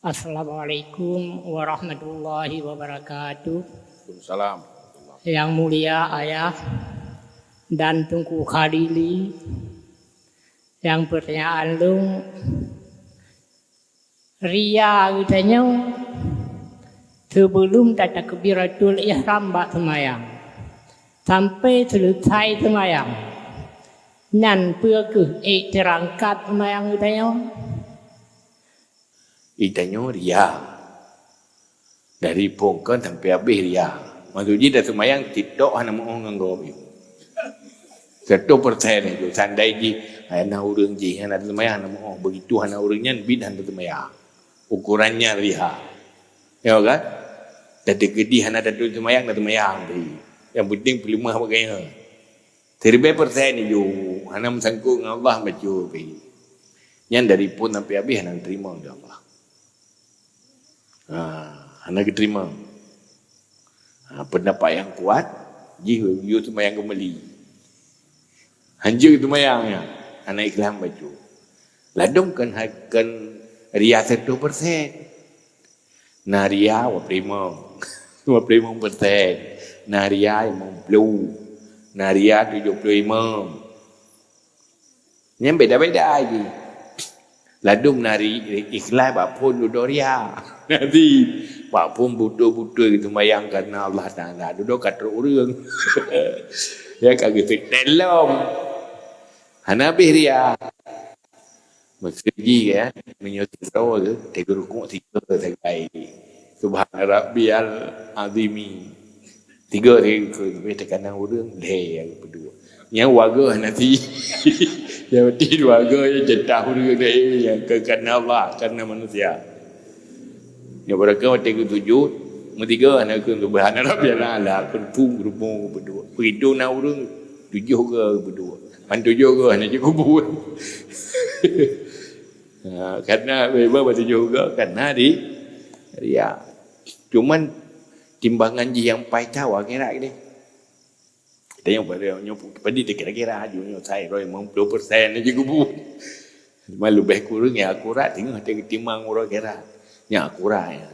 Assalamualaikum warahmatullahi wabarakatuh. Salam. Yang mulia ayah dan Tunku Khalili, yang pertanyaan lu ria katanya sebelum takbiratul ihram bak semayang sampai selesai semayang nan พื่อke terangkat semayang katanya Itanya ria. Dari pungkan sampai habis ria. Maksudnya dah semayang tidak hanya mau nganggo. 100% itu sandai ji hana urang ji hana semayang hana mau begitu hana urangnya bid hana semayang. Ukurannya ria. Ya kan? Dari gede hana dadu semayang dah semayang tadi. Yang penting pelimah bagainya. 100% itu hana sangkut dengan Allah baca pi. Yang dari pun sampai habis hana terima oleh Allah. Hana diterima. Pendapat yang kuat, you semayang kembali. Hanjur semayangnya, hana ikhlas baju. Ladung kan ria 1%. Nah ria wa prima. 25%. Nah ria 50. Nah ria 75. Yang beda-beda lagi. Ladung nari ikhlas pak pun duduk ria. Nanti pak pun butuh-butuh itu mayang karena Allah Ta'ala duduk kata orang. Ya kagak fit dalam. Hana ria. Maksudnya ya menyusul tu tiga rukuk tiga sekai. Subhana rabbiyal azimi. Tiga tiga tekanan orang yang berdua. Yang warga nanti yang penting warga yang jatah orang yang kerana Allah kerana manusia. Yang mereka mati sujud, metiga anak ke subhana rabbiyal a'la kun pung rupung berdua. Begitu nak orang tujuh ke berdua. Man tujuh ke anak je kubur. Karena beba tujuh ke karena di ria. Cuman timbangan je yang pai tahu kira ni. Kita yang pada pada kira-kira hajurnya saya roi 50% aja kubur. Malu lebih kurang ya akurat tengok timbang orang kira. Yang akurat ya.